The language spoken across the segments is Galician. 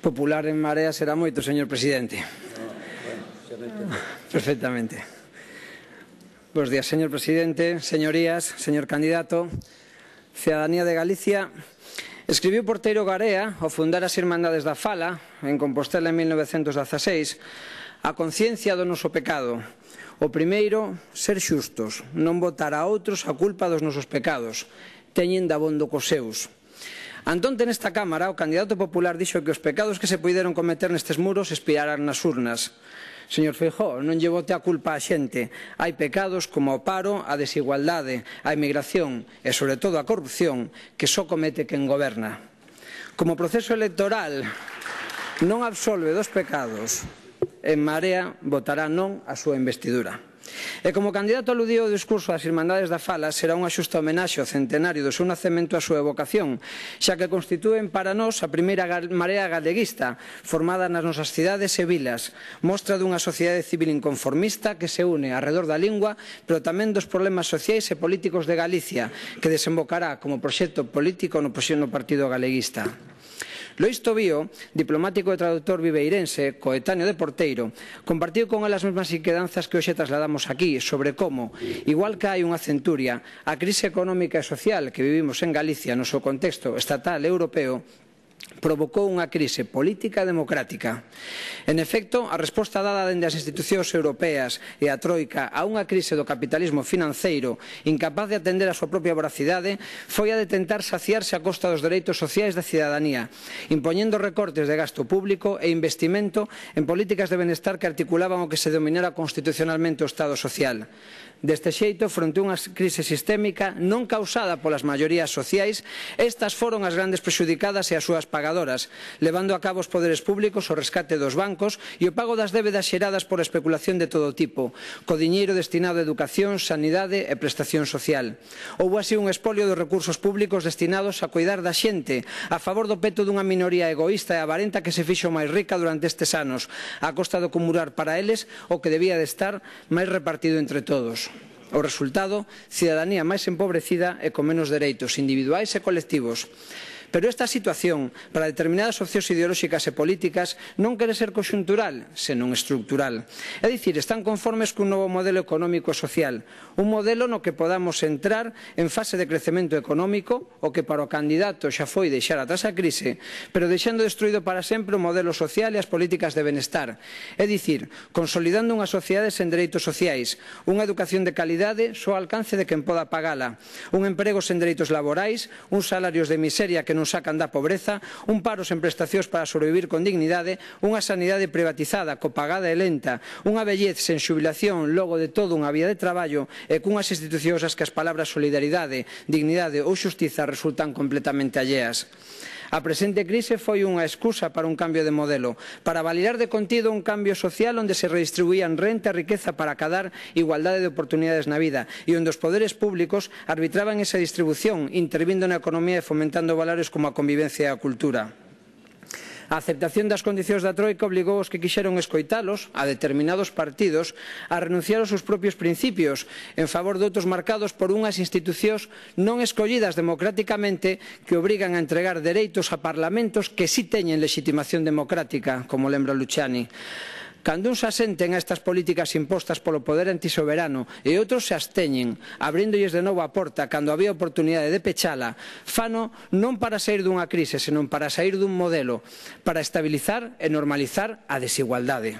Popular en Marea será moito, señor presidente. Perfectamente. Bos días, señor presidente, señorías, señor candidato. Cidadanía de Galicia escribiu Porteiro Garea ao fundar as Irmandades da Fala en Compostela en 1916 a conciencia do noso pecado. O primeiro, ser xustos, non botar a outros a culpa dos nosos pecados, teñen dabondo cos seus. Antonte nesta Cámara, o candidato popular dixo que os pecados que se puideron cometer nestes muros expiraran nas urnas. Señor Feijóo, non lle bote a culpa á xente. Hai pecados como o paro, a desigualdade, a emigración e, sobre todo, a corrupción que só comete quen goberna. Como o proceso electoral non absolve dos pecados, En Marea votará non a súa investidura. E como o candidato aludiu ao discurso das Irmandades da Fala, será unha xusta homenaxe ao centenario do seu nacemento a súa evocación, xa que constitúen para nós a primeira marea galeguista formada nas nosas cidades e vilas, mostra dunha sociedade civil inconformista que se une arredor da lingua, pero tamén dos problemas sociais e políticos de Galicia, que desembocará como proxecto político no Partido Galeguista. Lois Tobío, diplomático e traductor viveirense, coetáneo de Porteiro, compartiu con ela as mesmas inquedanzas que hoxe trasladamos aquí sobre como, igual que hai unha centuria, a crise económica e social que vivimos en Galicia no seu contexto estatal e europeo provocou unha crise política e democrática. En efecto, a resposta dada dende as institucións europeas e a Troika a unha crise do capitalismo financeiro incapaz de atender a súa propia voracidade foi a de tentar saciarse a costa dos dereitos sociais da cidadanía, impoñendo recortes de gasto público e investimento en políticas de benestar que articulaban o que se denominara constitucionalmente o Estado social. Deste xeito, fronte a unha crise sistémica non causada polas maiorías sociais, estas foron as grandes prexudicadas e as súas pagadoras, levando a cabo os poderes públicos o rescate dos bancos e o pago das débedas xeradas por especulación de todo tipo, co diñeiro destinado a educación, sanidade e prestación social. Houbo así un expolio dos recursos públicos destinados a cuidar da xente, a favor do peto dunha minoría egoísta e avarenta que se fixo máis rica durante estes anos, a costa de acumular para eles o que debía de estar máis repartido entre todos. O resultado, cidadanía máis empobrecida e con menos dereitos individuais e colectivos. Pero esta situación, para determinadas opcións ideolóxicas e políticas, non quere ser conxuntural, senón estructural. É dicir, están conformes cun novo modelo económico e social, un modelo no que podamos entrar en fase de crecemento económico, o que para o candidato xa foi deixar atrás a crise, pero deixando destruído para sempre o modelo social e as políticas de benestar. É dicir, consolidando unha sociedade sen dereitos sociais, unha educación de calidade só ao alcance de quen poda pagala, un emprego sen dereitos laborais, uns salarios de miseria que non sacan da pobreza, un paro sen prestacións para sobrevivir con dignidade, unha sanidade privatizada, copagada e lenta, unha vellez sen xubilación logo de toda unha vida de traballo e cunhas institucións ás que as palabras solidaridade, dignidade ou xustiza resultan completamente alleas. A presente crise foi unha excusa para un cambio de modelo, para validar de contido un cambio social onde se redistribuían renta e riqueza para acadar igualdade de oportunidades na vida e onde os poderes públicos arbitraban esa distribución, intervindo na economía e fomentando valores como a convivencia e a cultura. A aceptación das condicións da Troika obligou os que quixeron escoitalos, a determinados partidos, a renunciar aos seus propios principios en favor de outros marcados por unhas institucións non escollidas democráticamente que obrigan a entregar dereitos a parlamentos que si teñen legitimación democrática, como lembra Luciani. Cando uns asenten a estas políticas impostas polo poder antisoberano e outros se absteñen, abrindolles de novo a porta cando había oportunidade de pechala, fano non para sair dunha crise, senón para sair dun modelo, para estabilizar e normalizar a desigualdade.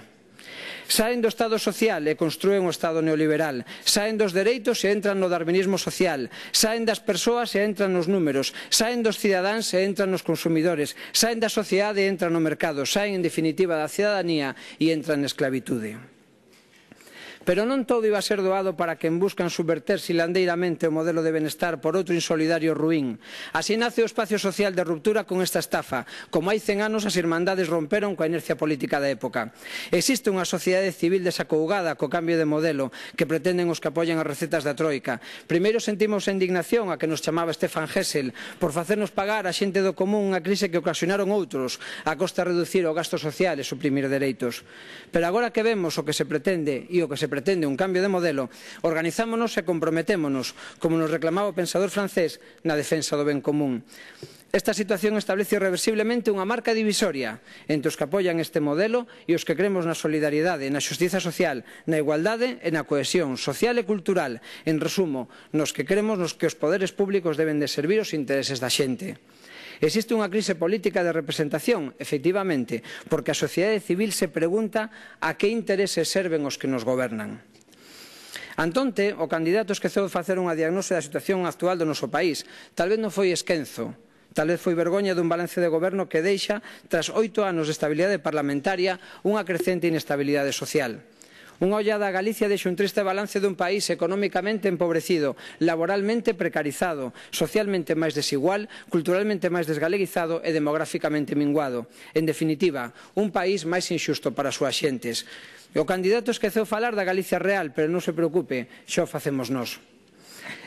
Saen do Estado social e construen o Estado neoliberal, saen dos dereitos e entran no darwinismo social, saen das persoas e entran nos números, saen dos cidadáns e entran nos consumidores, saen da sociedade e entran no mercado, saen en definitiva da cidadanía e entran na esclavitude. Pero non todo iba a ser doado para quen buscan subverter silandeiramente o modelo de benestar por outro insolidario ruín. Así nace o espacio social de ruptura con esta estafa. Como hai 100 anos as irmandades romperon coa inercia política da época. Existe unha sociedade civil desacougada co cambio de modelo que pretenden os que apoian as recetas da Troika. Primeiro sentimos a indignación a que nos chamaba Stefan Hessel por facernos pagar a xente do común unha crise que ocasionaron outros a costa de reducir o gasto social e suprimir dereitos. Pero agora que vemos o que se pretende e o que se pretende un cambio de modelo, organizámonos e comprometémonos, como nos reclamaba o pensador francés, na defensa do ben común. Esta situación establece irreversiblemente unha marca divisoria entre os que apoian este modelo e os que cremos na solidariedade, na xustiza social, na igualdade e na cohesión social e cultural. En resumo, nos que cremos nos que os poderes públicos deben de servir os intereses da xente. Existe unha crise política de representación, efectivamente, porque a sociedade civil se pregunta a que intereses serven os que nos gobernan. Antonte, o candidato esqueceu de facer unha diagnose da situación actual do noso país. Tal vez non foi esquenzo. Tal vez foi vergoña dun balance de goberno que deixa, tras 8 anos de estabilidade parlamentaria, unha crecente inestabilidade social. Unha ollada a Galicia deixa un triste balance dun país económicamente empobrecido, laboralmente precarizado, socialmente máis desigual, culturalmente máis desgaleguizado e demográficamente minguado. En definitiva, un país máis inxusto para as súas xentes. E o candidato esqueceu falar da Galicia real, pero non se preocupe, xa o facemos nós.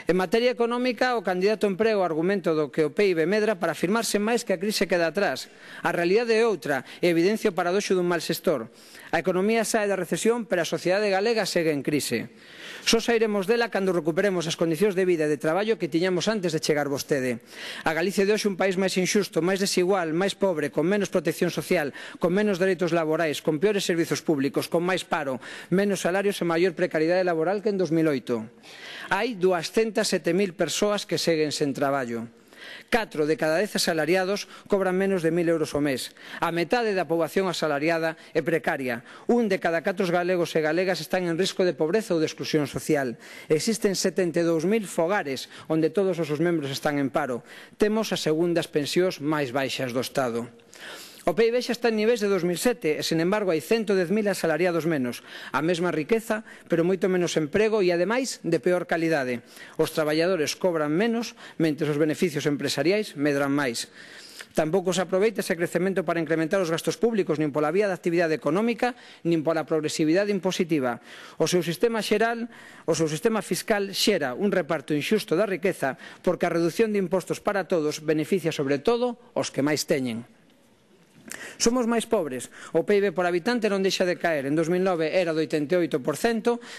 En materia económica, o candidato emprega o argumento do que o PIB medra para afirmarse máis que a crise queda atrás. A realidade é outra e evidencia o paradoxo dun mal xestor. A economía sae da recesión, pero a sociedade galega segue en crise. Só sairemos dela cando recuperemos as condicións de vida e de traballo que tiñamos antes de chegar vostede. A Galicia de hoxe é un país máis inxusto, máis desigual, máis pobre, con menos protección social, con menos dereitos laborais, con peores servizos públicos, con máis paro, menos salarios e maior precariedade laboral que en 2008. Hai 207.000 persoas que seguen sen traballo. 4 de cada 10 asalariados cobran menos de 1.000 euros ao mes. A metade da poboación asalariada é precaria. 1 de cada 4 galegos e galegas están en risco de pobreza ou de exclusión social. Existen 72.000 fogares onde todos os seus membros están en paro. Temos as segundas pensións máis baixas do Estado. O PIB xa está en niveis de 2007 e, sen embargo, hai 110.000 asalariados menos. A mesma riqueza, pero moito menos emprego e, ademais, de peor calidade. Os traballadores cobran menos, mentres os beneficios empresariais medran máis. Tampouco se aproveita ese crecemento para incrementar os gastos públicos nin pola vía da actividade económica nin pola progresividade impositiva. O seu sistema fiscal xera un reparto inxusto da riqueza porque a redución de impostos para todos beneficia sobre todo os que máis teñen. Somos máis pobres. O PIB por habitante non deixa de caer. En 2009 era do 88%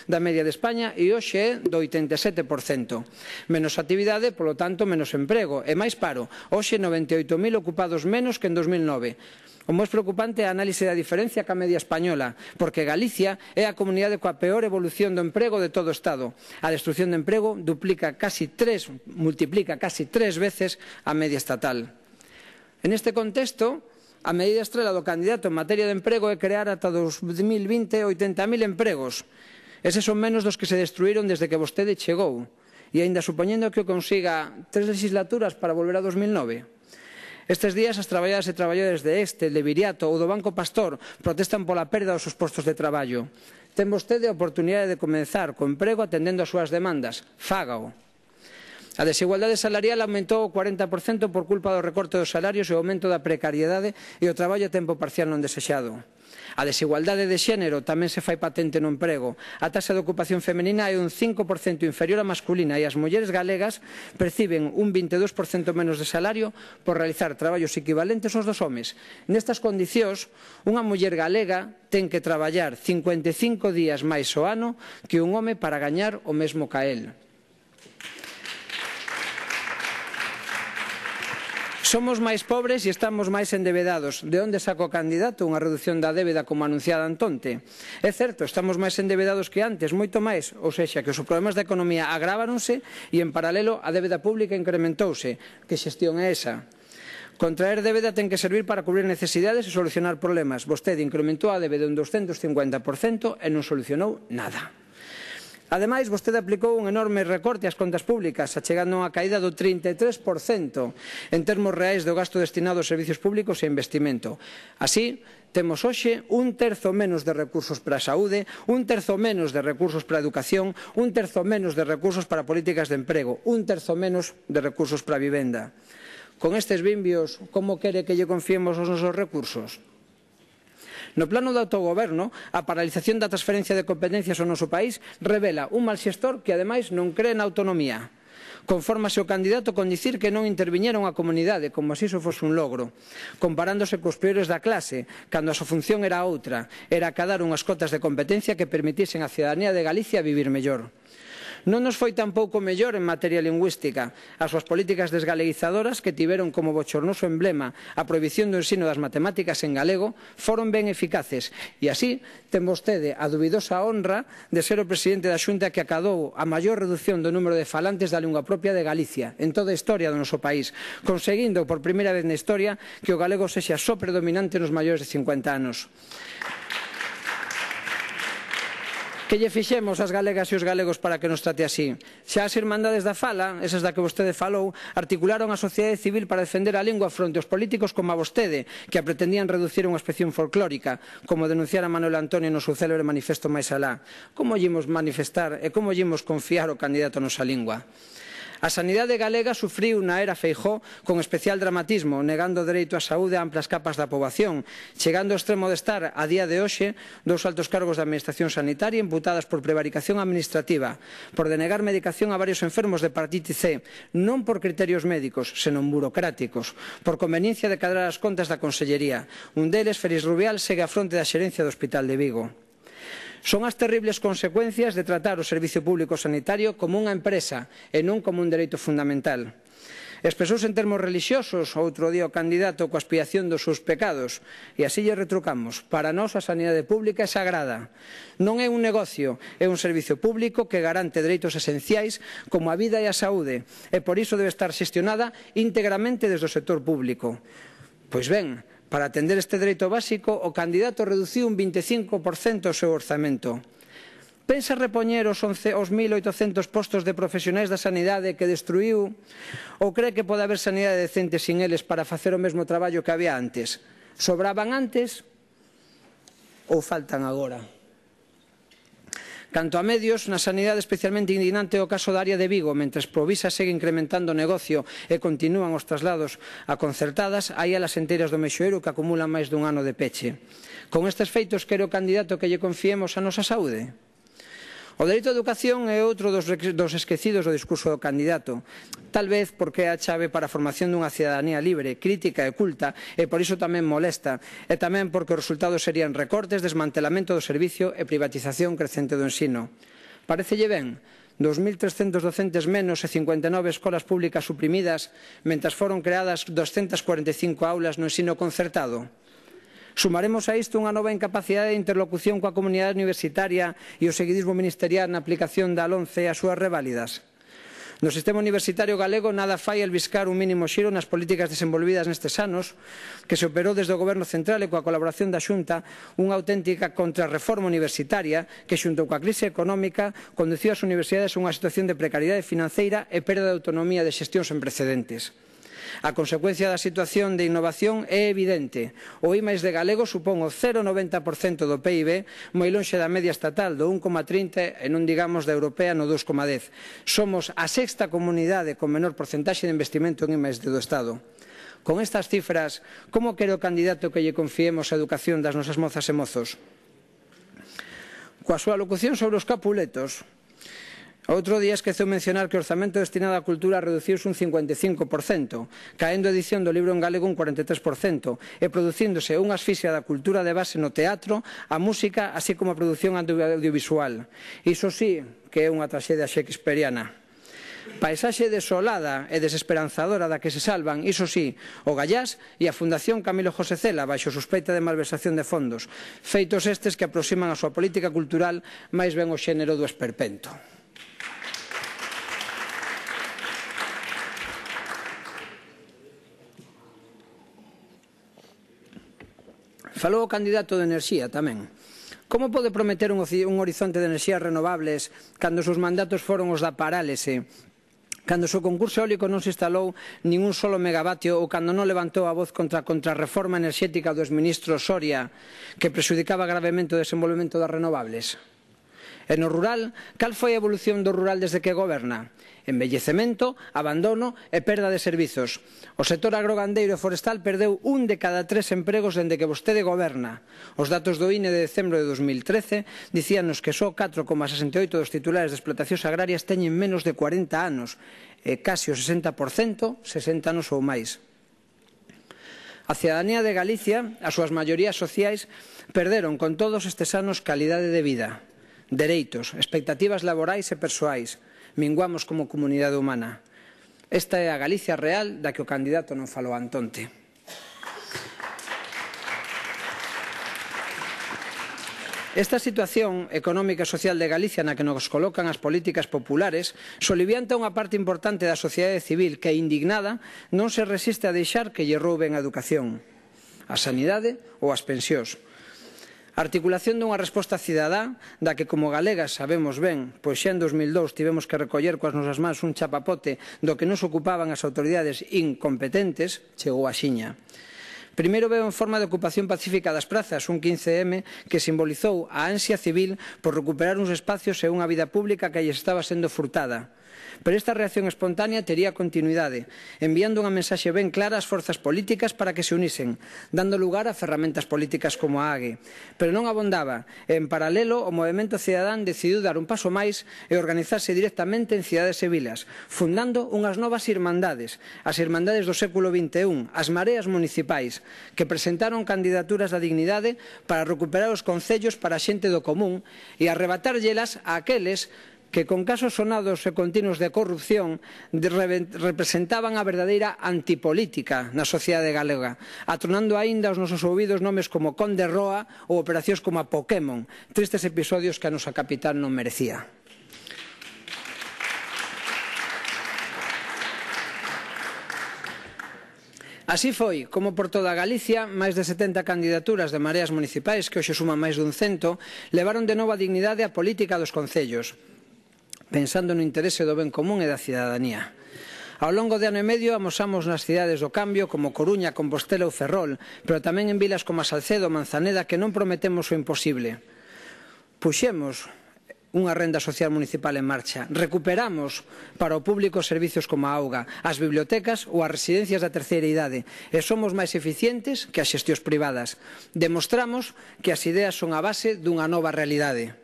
da media de España e hoxe é do 87%. Menos actividade, polo tanto, menos emprego e máis paro. Hoxe 98.000 ocupados menos que en 2009. O máis preocupante é a análise da diferencia ca media española, porque Galicia é a comunidade coa peor evolución do emprego de todo o Estado. A destrución de emprego multiplica casi 3 veces a media estatal. En este contexto, a medida estrela do candidato en materia de emprego é crear ata 2020 80.000 empregos. Eses son menos dos que se destruíron desde que vostede chegou. E aínda supoñendo que o consiga 3 legislaturas para volver a 2009. Estes días as traballadoras e traballadores de Este, de Viriato ou do Banco Pastor protestan pola perda dos seus postos de traballo. Ten vostede a oportunidade de comenzar co emprego atendendo as súas demandas. Fágao. A desigualdade salarial aumentou o 40% por culpa do recorte dos salarios e o aumento da precariedade e o traballo a tempo parcial non desexado. A desigualdade de xénero tamén se fai patente no emprego. A taxa de ocupación feminina é un 5% inferior á masculina e as mulleres galegas perciben un 22% menos de salario por realizar traballos equivalentes aos dos homes. Nestas condicións, unha muller galega ten que traballar 55 días máis ao ano que un home para gañar o mesmo ca el. Somos máis pobres e estamos máis endebedados. De onde saca o candidato unha reducción da débeda como anunciada Antonte? É certo, estamos máis endebedados que antes, moito máis, ou sexa, que os problemas da economía agrávaronse e, en paralelo, a débeda pública incrementouse. Que xestión é esa? Contraer débeda ten que servir para cubrir necesidades e solucionar problemas. Vostede incrementou a débeda un 250% e non solucionou nada. Ademais, vostede aplicou un enorme recorte ás contas públicas, achegando a unha caída do 33% en termos reais do gasto destinado aos servizos públicos e investimento. Así, temos hoxe un terzo menos de recursos para a saúde, un terzo menos de recursos para a educación, un terzo menos de recursos para políticas de emprego, un terzo menos de recursos para a vivenda. Con estes vimbios, como quere que lle confiemos os nosos recursos? No plano de autogoberno, a paralización da transferencia de competencias ao noso país revela un mal xestor que, ademais, non cree na autonomía. Confórmase o candidato con dicir que non interviñera unha comunidade, como se iso fose un logro, comparándose cos peores da clase, cando a súa función era outra, era acadar unhas cotas de competencia que permitisen á cidadanía de Galicia vivir mellor. Non nos foi tampouco mellor en materia lingüística. As súas políticas desgaleguizadoras, que tiveron como bochornoso emblema a prohibición do ensino das matemáticas en galego, foron ben eficaces. E así ten vostede a dubidosa honra de ser o presidente da Xunta que acadou a maior reducción do número de falantes da lingua propia de Galicia en toda a historia do noso país, conseguindo por primeira vez na historia que o galego sexa só predominante nos maiores de 50 anos. Que lle fixemos as galegas e os galegos para que nos trate así? Xa as Irmandades da Fala, esas da que vostede falou, articularon a sociedade civil para defender a lingua fronte aos políticos como a vostede, que a pretendían reducir a unha expresión folclórica, como denunciara Manuel Antonio no seu célebre manifesto Máis alá. Como lle imos manifestar e como lle imos confiar o candidato a nosa lingua? A sanidade galega sufriu na era Feijóo con especial dramatismo, negando o dereito á saúde a amplas capas da poboación, chegando ao extremo de estar, a día de hoxe, dous altos cargos da Administración Sanitaria imputadas por prevaricación administrativa, por denegar medicación a varios enfermos de hepatite C, non por criterios médicos, senón burocráticos, por conveniencia de cadrar as contas da Consellería. Un deles, Félix Rubial, segue á fronte da xerencia do Hospital de Vigo. Son as terribles consecuencias de tratar o servicio público sanitario como unha empresa e non como un dereito fundamental. Expresouse en termos relixiosos outro día o candidato coa expiación dos seus pecados e así lle retrucamos. Para nós a sanidade pública é sagrada. Non é un negocio, é un servicio público que garante dereitos esenciais como a vida e a saúde e por iso debe estar xestionada íntegramente desde o sector público. Pois ben, para atender este dereito básico, o candidato reduciu un 25% o seu orzamento. Pensa repoñer os 1.800 postos de profesionais da sanidade que destruiu ou cree que pode haber sanidade decente sin eles para facer o mesmo traballo que había antes? Sobraban antes ou faltan agora? Canto a medios, na sanidade especialmente indignante é o caso da área de Vigo. Mentres Provisa segue incrementando o negocio e continúan os traslados a concertadas, hai alas enteiras do Meixoeiro que acumulan máis dun ano de peche. Con estes feitos, quere o candidato que lle confiemos a nosa saúde? O dereito á educación é outro dos esquecidos do discurso do candidato, tal vez porque é a chave para a formación dunha cidadanía libre, crítica e culta, e por iso tamén molesta, e tamén porque os resultados serían recortes, desmantelamento do servicio e privatización crecente do ensino. Parécelle ben? 2.300 docentes menos e 59 escolas públicas suprimidas, mentras foron creadas 245 aulas no ensino concertado. Sumaremos a isto unha nova incapacidade de interlocución coa comunidade universitaria e o seguidismo ministerial na aplicación da LOMCE e as súas reválidas. No sistema universitario galego nada fai albiscar un mínimo xiro nas políticas desenvolvidas nestes anos, que se operou desde o Goberno Central e coa colaboración da Xunta unha auténtica contrarreforma universitaria que, xunto coa crise económica, conduciu as universidades a unha situación de precariedade financeira e perda de autonomía de xestión sen precedentes. A consecuencia da situación de innovación é evidente. O I+ de galego supón o 0,90% do PIB, moi lonxe da media estatal do 1,30% e non digamos da europea no 2,10%. Somos a sexta comunidade con menor porcentaxe de investimento en I+ do Estado. Con estas cifras, como quere o candidato que lle confiemos a educación das nosas mozas e mozos? Coa súa locución sobre os capuletos, outro día esqueceu mencionar que o orzamento destinado á cultura reduciuse un 55%, caendo a edición do libro en galego un 43%, e producíndose unha asfixia da cultura de base no teatro, a música, así como a produción audiovisual. Iso sí que é unha traxedia shakespeariana. Paisaxe desolada e desesperanzadora da que se salvan, iso sí, o Gallás e a Fundación Camilo José Cela, baixo sospeita de malversación de fondos, feitos estes que aproximan a súa política cultural máis ben o xénero do esperpento. Falou o candidato de enerxía tamén. Como pode prometer un horizonte de enerxías renovables cando os seus mandatos foron os da parálise, cando o seu concurso eólico non se instalou nin un solo megavatio ou cando non levantou a voz contra a contrarreforma enerxética do exministro Soria que prexudicaba gravemente o desenvolvemento das renovables? E no rural, cal foi a evolución do rural desde que goberna? Envellecemento, abandono e perda de servizos. O sector agrogandeiro e forestal perdeu 1 de cada 3 empregos dende que vostede goberna. Os datos do INE de decembro de 2013 dicíanos que só 4,68 dos titulares de explotacións agrarias teñen menos de 40 anos e case o 60% 60 anos ou máis. A cidadanía de Galicia, as súas maiorías sociais, perderon con todos estes anos calidade de vida, dereitos, expectativas laborais e persoais. Minguamos como comunidade humana. Esta é a Galicia real da que o candidato non falou antonte. Esta situación económica e social de Galicia na que nos colocan as políticas populares solivianta unha parte importante da sociedade civil que, indignada, non se resiste a deixar que lle rouben a educación, a sanidade ou as pensións. A articulación dunha resposta cidadá da que como galegas sabemos ben, pois xa en 2002 tivemos que recoller coas nosas mans un chapapote do que nos ocupaban as autoridades incompetentes, chegou a xiña. Primeiro veo en forma de ocupación pacífica das prazas, un 15M que simbolizou a ansia civil por recuperar uns espacios e unha vida pública que lles estaba sendo furtada. Pero esta reacción espontánea tería continuidade, enviando unha mensaxe ben clara ás forzas políticas para que se unisen, dando lugar a ferramentas políticas como a AGE. Pero non abondaba, e en paralelo o movemento cidadán decidiu dar un paso máis e organizarse directamente en cidades e vilas, fundando unhas novas irmandades, as irmandades do século XXI, as mareas municipais, que presentaron candidaturas da dignidade para recuperar os concellos para a xente do común e arrebatárllelas a aqueles que con casos sonados e continuos de corrupción representaban a verdadeira antipolítica na sociedade galega, atronando aínda aos nosos ouvidos nomes como Conde Roa ou operacións como a Pokémon, tristes episodios que a nosa capital non merecía. Así foi, como por toda Galicia, máis de 70 candidaturas de mareas municipais, que hoxe suman máis dun 100, levaron de novo a dignidade á política dos concellos, pensando no interese do ben común e da cidadanía. Ao longo de ano e medio amosamos nas cidades do cambio como Coruña, Compostela ou Ferrol, pero tamén en vilas como Salcedo ou Manzaneda que non prometemos o imposible. Puxemos unha renda social municipal en marcha, recuperamos para o público servizos como a auga, as bibliotecas ou as residencias da terceira idade e somos máis eficientes que as xestións privadas. Demostramos que as ideas son a base dunha nova realidade.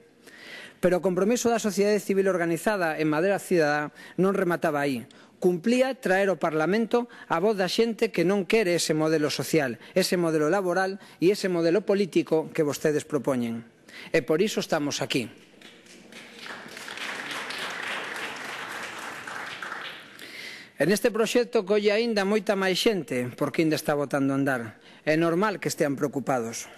Pero o compromiso da sociedade civil organizada en madeira cidadá non remataba aí. Cumplía traer ao Parlamento a voz da xente que non quere ese modelo social, ese modelo laboral e ese modelo político que vostedes propoñen. E por iso estamos aquí. En este proxecto colle aínda moita máis xente porque aínda está botando a andar. É normal que estean preocupados.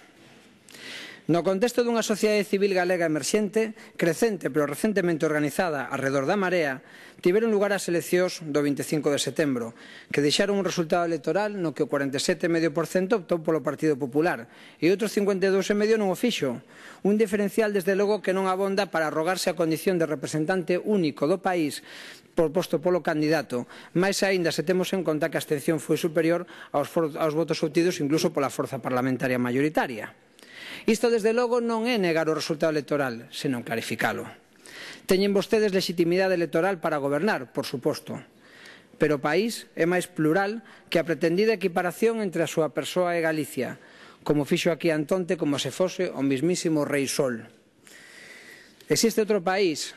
No contexto dunha sociedade civil galega emerxente, crecente pero recentemente organizada arredor da Marea, tiveron lugar as eleccións do 25 de setembro, que deixaron un resultado electoral no que o 47,5% optou polo Partido Popular e outros 52,5% non o fixo. Un diferencial, desde logo, que non abonda para arrogarse a condición de representante único do país proposto polo candidato, máis aínda se temos en conta que a abstención foi superior aos votos obtidos incluso pola forza parlamentaria maioritaria. Isto, desde logo, non é negar o resultado electoral, senón clarificalo. Teñen vostedes legitimidade electoral para gobernar, por suposto, pero o país é máis plural que a pretendida equiparación entre a súa persoa e Galicia, como fixo aquí antonte como se fose o mismísimo Rei Sol. Existe outro país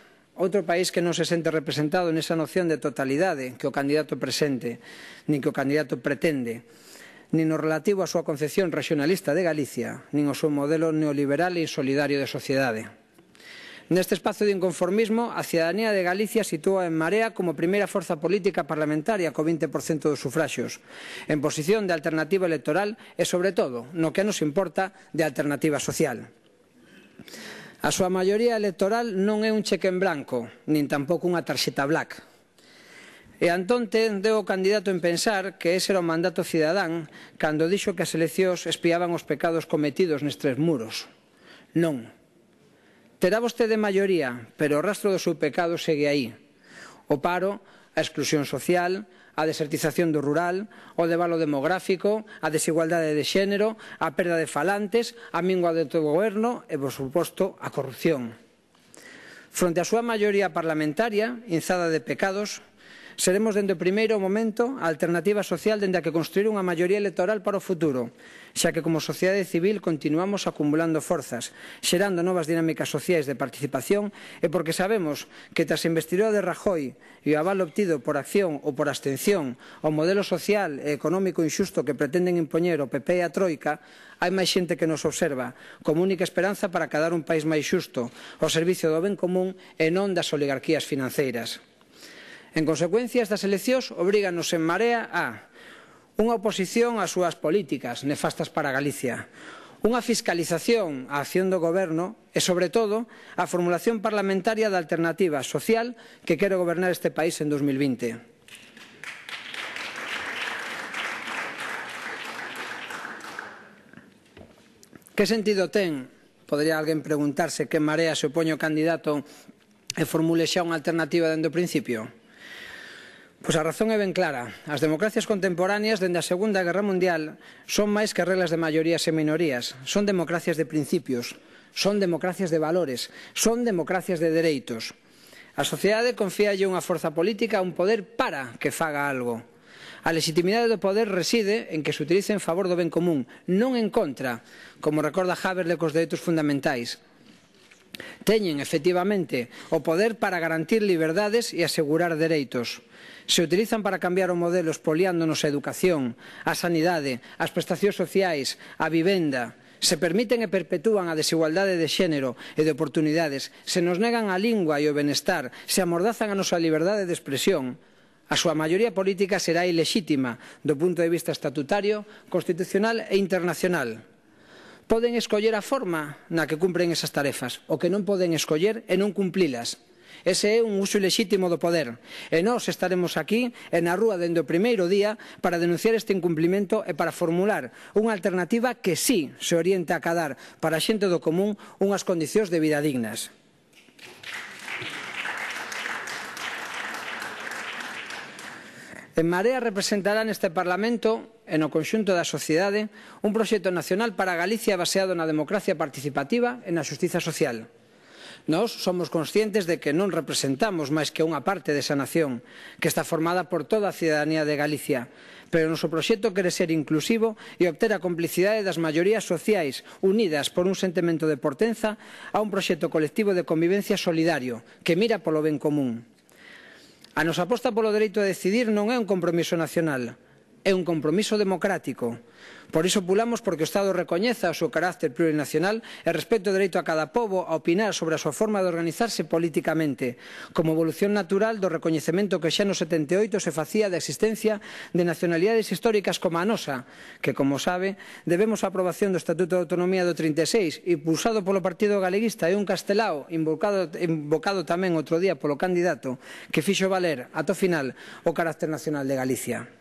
que non se sente representado nesa noción de totalidade que o candidato presente, nin que o candidato pretende, nin no relativo á súa concepción regionalista de Galicia, nin ao seu modelo neoliberal e insolidario de sociedade. Neste espazo de inconformismo, a cidadanía de Galicia sitúa en Marea como primeira forza política parlamentaria co 20% dos sufraxios, en posición de alternativa electoral e, sobre todo, no que nos importa, de alternativa social. A súa maioría electoral non é un cheque en branco, nin tampouco unha tarxeta black. E antonte deu o candidato en pensar que ese era o mandato cidadán cando dixo que as eleccións espiaban os pecados cometidos nestes muros. Non. Terá vostede maioría, pero o rastro do seu pecado segue aí. O paro, a exclusión social, a desertización do rural, o debalo demográfico, a desigualdade de xénero, a perda de falantes, a mingua do autogoberno e, por suposto, a corrupción. Fronte á súa maioría parlamentaria, inzada de pecados, seremos dende o primeiro momento a alternativa social dende a que construir unha maioría electoral para o futuro, xa que como sociedade civil continuamos acumulando forzas, xerando novas dinámicas sociais de participación e porque sabemos que tras a investidura de Rajoy e o aval obtido por acción ou por abstención ao modelo social e económico inxusto que pretenden impoñer o PP e a Troika, hai máis xente que nos observa como única esperanza para acadar un país máis xusto, ao servicio do ben común e non das oligarquías financeiras. En consecuencia, estas eleccións obríganos en Marea a unha oposición ás súas políticas nefastas para Galicia, unha fiscalización á acción do Goberno e, sobre todo, a formulación parlamentaria da alternativa social que quere gobernar este país en 2020. Que sentido ten, podría alguén preguntarse, que Marea se opone ao candidato e formule xa unha alternativa dende o principio? Pois a razón é ben clara. As democracias contemporáneas dende a Segunda Guerra Mundial son máis que reglas de maiorías e minorías. Son democracias de principios, son democracias de valores, son democracias de dereitos. A sociedade confíalle unha forza política, un poder para que faga algo. A legitimidade do poder reside en que se utilice en favor do ben común, non en contra, como recorda Haberle cos dereitos fundamentais. Teñen, efectivamente, o poder para garantir liberdades e asegurar dereitos. Se utilizan para cambiar o modelo expoliándonos a educación, a sanidade, as prestacións sociais, a vivenda. Se permiten e perpetúan a desigualdade de xénero e de oportunidades, se nos negan a lingua e o benestar, se amordazan a nosa liberdade de expresión, a súa maioría política será ilexítima do punto de vista estatutario, constitucional e internacional. Poden escoller a forma na que cumpren esas tarefas. O que non poden escoller é non cumplilas. Ese é un uso ilexítimo do poder. E nós estaremos aquí e na rúa dende o primeiro día para denunciar este incumplimento e para formular unha alternativa que sí se orienta a acadar para a xente do común unhas condicións de vida dignas. En Marea representará neste Parlamento e no conxunto da sociedade un proxecto nacional para Galicia baseado na democracia participativa e na xustiza social. Nós somos conscientes de que non representamos máis que unha parte desa nación, que está formada por toda a cidadanía de Galicia, pero o noso proxecto quere ser inclusivo e obter a complicidade das maiorías sociais unidas por un sentimento de pertenza a un proxecto colectivo de convivencia solidario que mira polo ben común. A nosa aposta polo dereito a decidir non é un compromiso nacional, é un compromiso democrático. Por iso pulamos porque o Estado recoñeza o seu carácter plurinacional e respecte o dereito a cada pobo a opinar sobre a súa forma de organizarse políticamente, como evolución natural do recoñecemento que xa no 78 se facía da existencia de nacionalidades históricas como a nosa, que, como sabe, debemos a aprobación do Estatuto de Autonomía do 36, impulsado polo Partido Galeguista e un Castelao, invocado tamén outro día polo candidato, que fixo valer, ata o final, o carácter nacional de Galicia.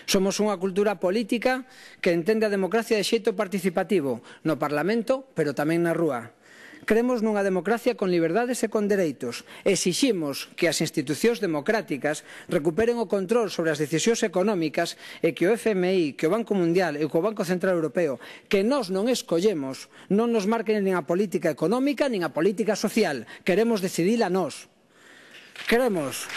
Somos unha cultura política que entende a democracia de xeito participativo, no Parlamento, pero tamén na rúa. Cremos nunha democracia con liberdades e con dereitos. Exiximos que as institucións democráticas recuperen o control sobre as decisións económicas e que o FMI, que o Banco Mundial e que o Banco Central Europeo, que nós non escollemos, non nos marquen nin a política económica nin a política social. Queremos decidila nós. Queremos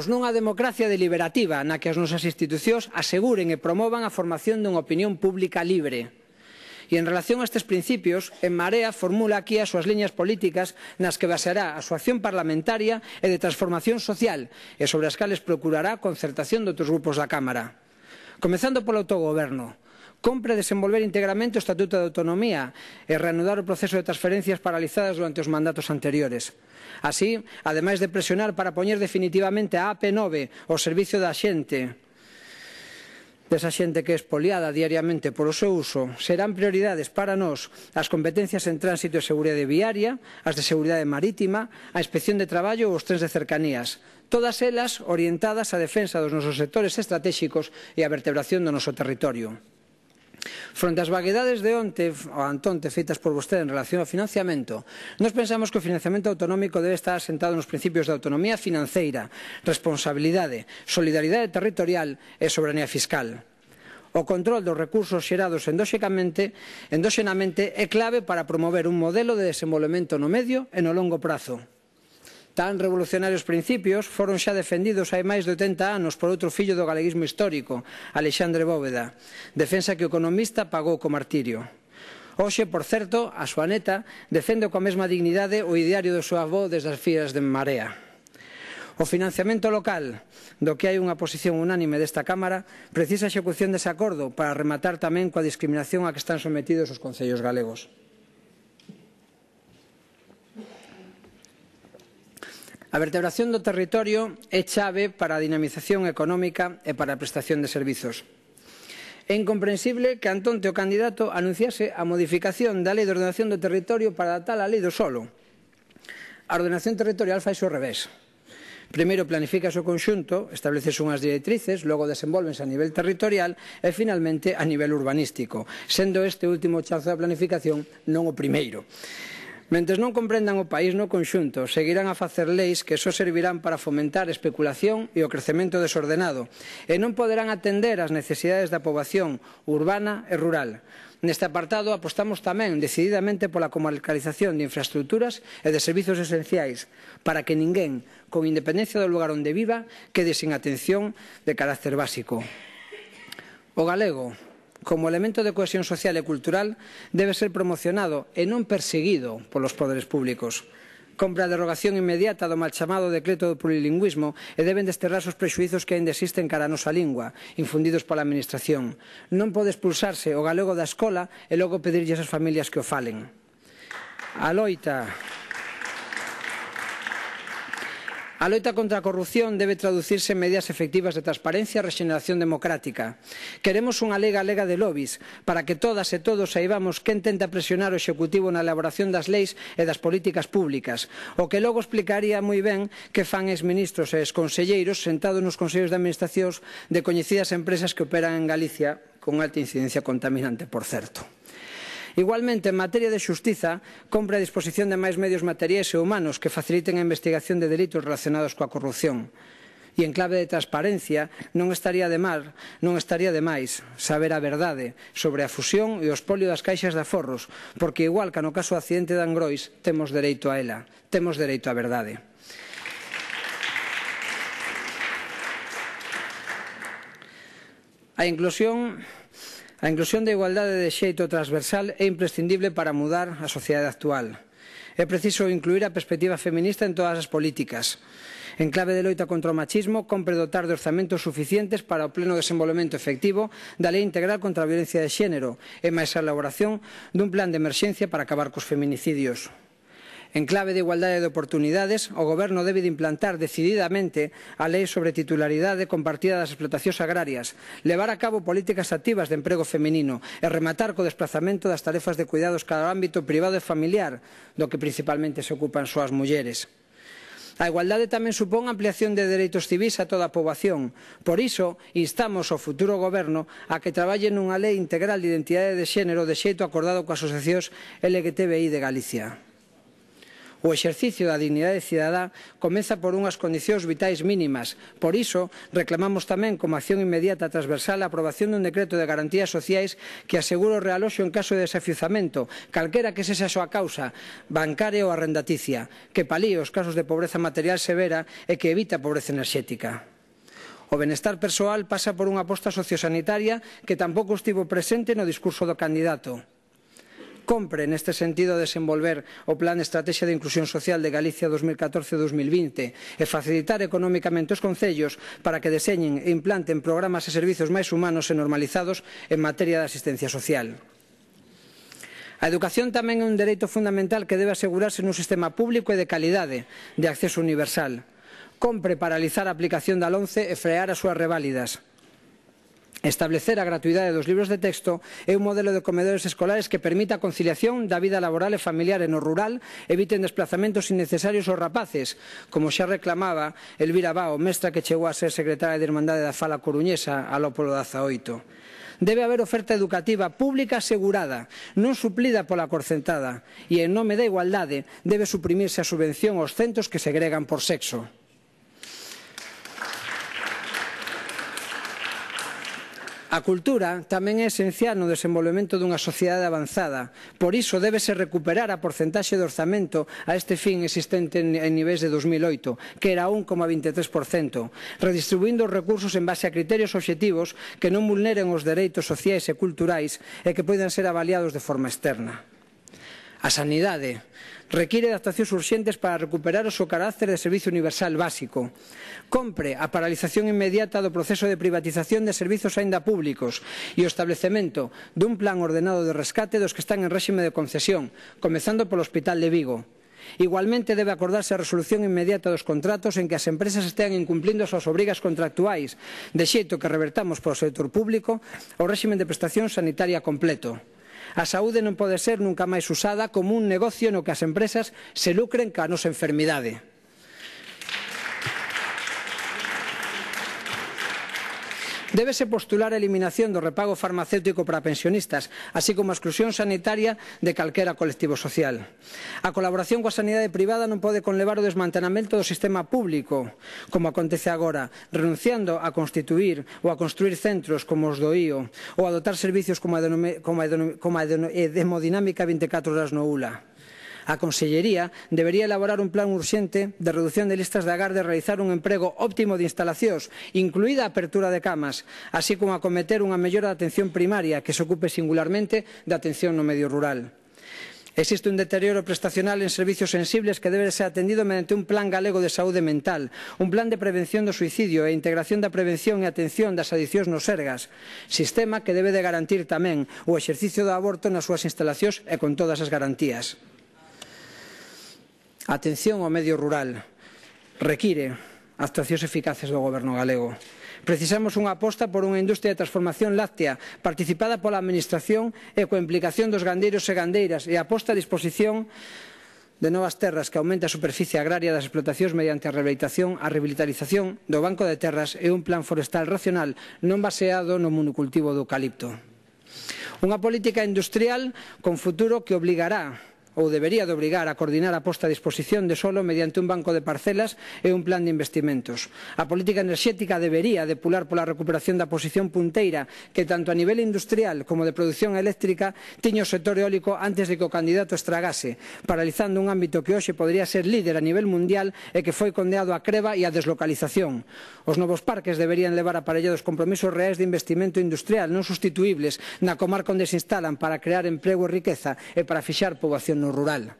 nunha democracia deliberativa na que as nosas institucións aseguren e promovan a formación dunha opinión pública libre. E en relación a estes principios, En Marea formula aquí as súas liñas políticas nas que baseará a súa acción parlamentaria e de transformación social e sobre as cales procurará a concertación de outros grupos da Cámara. Comezando polo autogoberno. Compre desenvolver integramente o Estatuto de Autonomía e reanudar o proceso de transferencias paralizadas durante os mandatos anteriores. Así, ademais de presionar para poñer definitivamente a AP9 ao servicio da xente, desa xente que é expoliada diariamente polo seu uso, serán prioridades para nós as competencias en tránsito e seguridade viaria, as de seguridade marítima, a inspección de traballo ou os trens de cercanías, todas elas orientadas á defensa dos nosos sectores estratéxicos e á vertebración do noso territorio. Fronte ás vaguedades de onte ou antonte feitas por vostede en relación ao financiamento, nós pensamos que o financiamento autonómico debe estar asentado nos principios de autonomía financeira, responsabilidade, solidaridade territorial e soberanía fiscal. O control dos recursos xerados endóxenamente é clave para promover un modelo de desenvolvemento no medio e no longo prazo. Tan revolucionarios principios foron xa defendidos hai máis de 80 anos por outro fillo do galeguismo histórico, Alexandre Bóveda, defensa que o economista pagou co martirio. Hoxe, por certo, a súa neta defende coa mesma dignidade o ideario do seu avó desde as filas de Marea. O financiamento local, do que hai unha posición unánime desta Cámara, precisa execución dese acordo para rematar tamén coa discriminación a que están sometidos os concellos galegos. A vertebración do territorio é chave para a dinamización económica e para a prestación de servizos. É incomprensible que Antonte, o candidato, anunciase a modificación da Lei de Ordenación do Territorio para adaptar a Lei do Solo. A ordenación territorial faise ao revés. Primeiro planificase o conxunto, establecese unhas directrices, logo desenvolvense a nivel territorial e, finalmente, a nivel urbanístico, sendo este último chazo da planificación non o primeiro. Mentres non comprendan o país no conxunto, seguirán a facer leis que só servirán para fomentar a especulación e o crecemento desordenado e non poderán atender as necesidades da poboación urbana e rural. Neste apartado apostamos tamén decididamente pola comarcalización de infraestruturas e de servizos esenciais para que ninguén, con independencia do lugar onde viva, quede sin atención de carácter básico. O galego, como elemento de cohesión social e cultural, debe ser promocionado e non perseguido polos poderes públicos. Compre a derogación inmediata do mal chamado decreto do plurilingüismo e deben desterrar os prexuízos que ainda existen cara a nosa lingua, infundidos pola Administración. Non pode expulsarse o galego da escola e logo pedirlle ás familias que o falen. A loita contra a corrupción debe traducirse en medidas efectivas de transparencia e rexeneración democrática. Queremos unha lei galega de lobbies para que todas e todos saibamos quen tenta presionar o Executivo na elaboración das leis e das políticas públicas, o que logo explicaría moi ben que fan exministros e exconselleiros sentados nos consellos de administracións de coñecidas empresas que operan en Galicia con alta incidencia contaminante, por certo. Igualmente, en materia de xustiza, compre a disposición de máis medios materiais e humanos que faciliten a investigación de delitos relacionados coa corrupción. E en clave de transparencia, non estaría de máis saber a verdade sobre a fusión e o espolio das caixas de aforros, porque igual que no caso do accidente de Angrois, temos dereito a ela, temos dereito á verdade. A inclusión da igualdade de xeito transversal é imprescindible para mudar a sociedade actual. É preciso incluir a perspectiva feminista en todas as políticas. En clave de loita contra o machismo, compre dotar de orzamentos suficientes para o pleno desenvolvemento efectivo da Lei Integral contra a Violencia de Xénero e máis a elaboración dun plan de emerxencia para acabar cos feminicidios. En clave de igualdade de oportunidades, o Goberno debe de implantar decididamente a Lei sobre titularidade compartida das explotacións agrarias, levar a cabo políticas activas de emprego feminino e rematar co desplazamento das tarefas de cuidados cara ao ámbito privado e familiar, do que principalmente se ocupan só as mulleres. A igualdade tamén supón ampliación de dereitos civís a toda a poboación. Por iso, instamos ao futuro Goberno a que traballe nunha lei integral de identidade de xénero de xeito acordado coas asociacións LGTBI de Galicia. O exercicio da dignidade cidadá comeza por unhas condicións vitais mínimas. Por iso, reclamamos tamén como acción inmediata transversal a aprobación dun decreto de garantías sociais que asegure o realoxo en caso de desafiuzamento, calquera que sexa a súa causa, bancaria ou arrendaticia, que palíe os casos de pobreza material severa e que evite a pobreza enerxética. O benestar persoal pasa por unha aposta sociosanitaria que tampouco estivo presente no discurso do candidato. Compre, neste sentido, desenvolver o Plan de Estrategia de Inclusión Social de Galicia 2014-2020 e facilitar económicamente os concellos para que deseñen e implanten programas e servizos máis humanos e normalizados en materia de asistencia social. A educación tamén é un dereito fundamental que debe asegurarse nun sistema público e de calidade, de acceso universal. Compre paralizar a aplicación da LOMCE e frear as súas reválidas. Establecer a gratuidade dos libros de texto é un modelo de comedores escolares que permita a conciliación da vida laboral e familiar e no rural, eviten desplazamentos innecesarios aos rapaces, como xa reclamaba Elvira Bao, mestra que chegou a ser secretaria de Irmandade da Fala Coruñesa aló polo 18. Debe haber oferta educativa pública asegurada, non suplida pola concertada, e en nome da igualdade debe suprimirse a subvención aos centros que segregan por sexo. A cultura tamén é esencial no desenvolvemento dunha sociedade avanzada. Por iso débese recuperar a porcentaxe de orzamento a este fin existente en niveis de 2008, que era 1,23%, redistribuindo os recursos en base a criterios obxectivos que non vulneren os dereitos sociais e culturais e que poidan ser avaliados de forma externa. A sanidade require adaptacións urxentes para recuperar o seu carácter de servizo universal básico. Compre a paralización inmediata do proceso de privatización de servizos aínda públicos e o establecemento dun plan ordenado de rescate dos que están en réxime de concesión, comezando polo Hospital de Vigo. Igualmente debe acordarse a resolución inmediata dos contratos en que as empresas estean incumplindo as súas obrigas contractuais, de xeito que revertamos para o sector público o réxime de prestación sanitaria completo. A saúde non pode ser nunca máis usada como un negocio no que as empresas se lucren ca nosa enfermidade. Débese postular a eliminación do repago farmacéutico para pensionistas, así como a exclusión sanitaria de calquera colectivo social. A colaboración coa sanidade privada non pode conlevar o desmantelamento do sistema público, como acontece agora, renunciando a constituir ou a construir centros como os do IO ou a dotar servicios como a hemodinámica 24 horas no ULA. A Consellería debería elaborar un plan urxente de reducción de listas de agarda e realizar un emprego óptimo de instalacións, incluída a apertura de camas, así como acometer unha mellora da atención primaria que se ocupe singularmente da atención no medio rural. Existe un deterioro prestacional en servicios sensibles que debe ser atendido mediante un plan galego de saúde mental, un plan de prevención do suicidio e integración da prevención e atención das adiccións nos Sergas, sistema que debe de garantir tamén o exercicio do aborto nas súas instalacións e con todas as garantías. A atención ao medio rural require actuacións eficaces do Goberno galego. Precisamos unha aposta por unha industria de transformación láctea participada pola Administración e coa implicación dos gandeiros e gandeiras e a posta a disposición de novas terras que aumente a superficie agraria das explotacións mediante a rehabilitación do banco de terras e un plan forestal racional non baseado no monocultivo do eucalipto. Unha política industrial con futuro que obligará ou debería de obrigar a coordinar a posta a disposición de solo mediante un banco de parcelas e un plan de investimentos. A política enerxética debería depular pola recuperación da posición punteira que tanto a nivel industrial como de produción eléctrica tiña o sector eólico antes de que o candidato estragase, paralizando un ámbito que hoxe podría ser líder a nivel mundial e que foi condeado á creba e á deslocalización. Os novos parques deberían levar aparellados compromisos reais de investimento industrial non sustituíbles na comarca onde se instalan para crear emprego e riqueza e para fixar poboación no rural.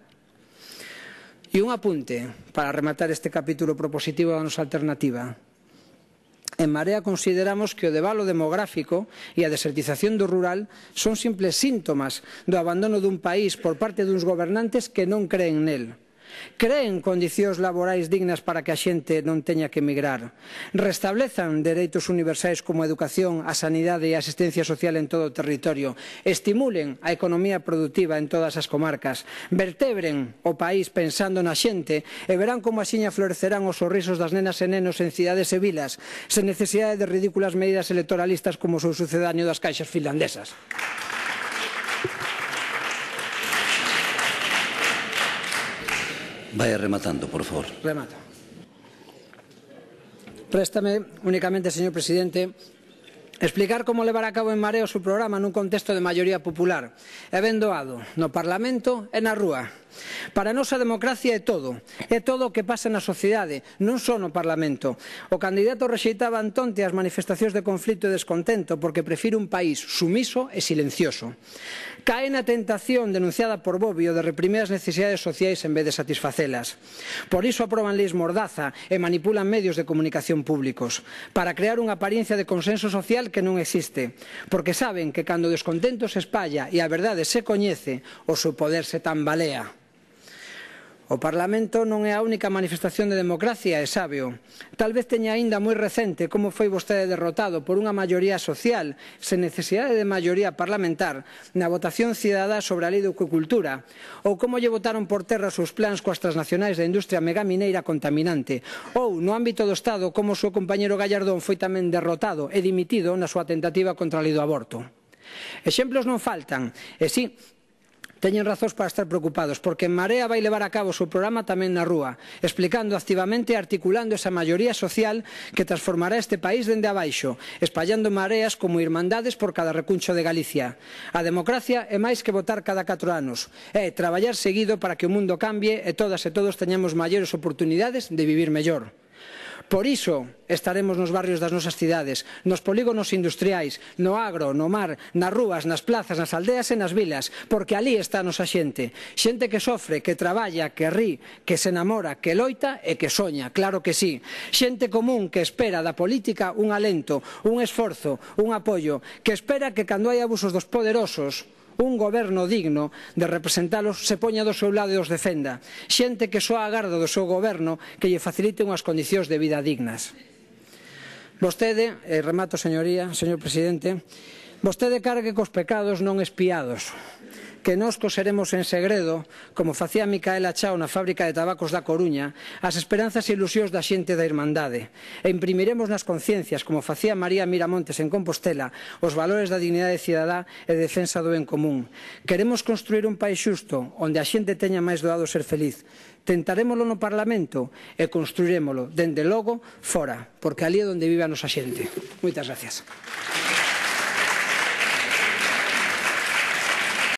E un apunte para rematar este capítulo propositivo da nosa alternativa. En Marea consideramos que o debalo demográfico e a desertización do rural son simples síntomas do abandono dun país por parte duns gobernantes que non creen nel. Creen condicións laborais dignas para que a xente non teña que emigrar. Restablezan dereitos universais como a educación, a sanidade e a asistencia social en todo o territorio. Estimulen a economía productiva en todas as comarcas. Vertebren o país pensando na xente e verán como axiña florecerán os sorrisos das nenas e nenos en cidades e vilas, sen necesidade de ridículas medidas electoralistas como o seu sucedáneo das caixas finlandesas. Vaya rematando, por favor. Remata. Préstame únicamente, señor presidente, explicar como levar a cabo en Marea o seu programa nun contexto de maioría popular e ben doado no Parlamento e na rúa. Para a nosa democracia é todo o que pasa na sociedade, non só no Parlamento. O candidato rexeitaba antonte as manifestacións de conflito e descontento porque prefire un país sumiso e silencioso. Cae na tentación denunciada por Bobbio de reprimir as necesidades sociais en vez de satisfacelas. Por iso aproban leis mordaza e manipulan medios de comunicación públicos, para crear unha apariencia de consenso social que non existe, porque saben que cando o descontento se espalla e a verdade se coñece, o seu poder se tambalea. O Parlamento non é a única manifestación de democracia, é sabio. Tal vez teña aínda moi recente como foi vostede derrotado por unha maioría social, sen necesidade de maioría parlamentar, na votación cidadá sobre a lei de acuicultura, ou como lle botaron por terra os seus plans coas transnacionais da industria megamineira contaminante, ou no ámbito do Estado como o seu compañeiro Gallardón foi tamén derrotado e dimitido na súa tentativa contra a lei do aborto. Exemplos non faltan, e si, Teñen razóns para estar preocupados, porque En Marea vai levar a cabo o seu programa tamén na rúa, explicando activamente e articulando esa maioría social que transformará este país dende abaixo, espallando mareas como irmandades por cada recuncho de Galicia. A democracia é máis que votar cada 4 anos, é traballar seguido para que o mundo cambie e todas e todos teñamos maiores oportunidades de vivir mellor. Por iso estaremos nos barrios das nosas cidades, nos polígonos industriais, no agro, no mar, nas rúas, nas plazas, nas aldeas e nas vilas, porque alí está a nosa xente. Xente que sofre, que traballa, que ri, que se enamora, que loita e que soña, claro que sí. Xente común que espera da política un alento, un esforzo, un apoio, que espera que cando hai abusos dos poderosos, un goberno digno de representalos se poña do seu lado e os defenda. Xente que só agarda do seu goberno que lle facilite unhas condicións de vida dignas. Vostede, e remato señoría, señor presidente, vostede cargue cos pecados non expiados, que nos coseremos en segredo, como facía Micaela Chao na fábrica de tabacos da Coruña, as esperanzas e ilusións da xente da Irmandade, e imprimiremos nas conciencias, como facía María Miramontes en Compostela, os valores da dignidade cidadá e de defensa do ben común. Queremos construir un país xusto, onde a xente teña máis doado ser feliz. Tentarémolo no Parlamento e construirémolo, dende logo, fora, porque ali é onde vive a nosa xente. Moitas gracias.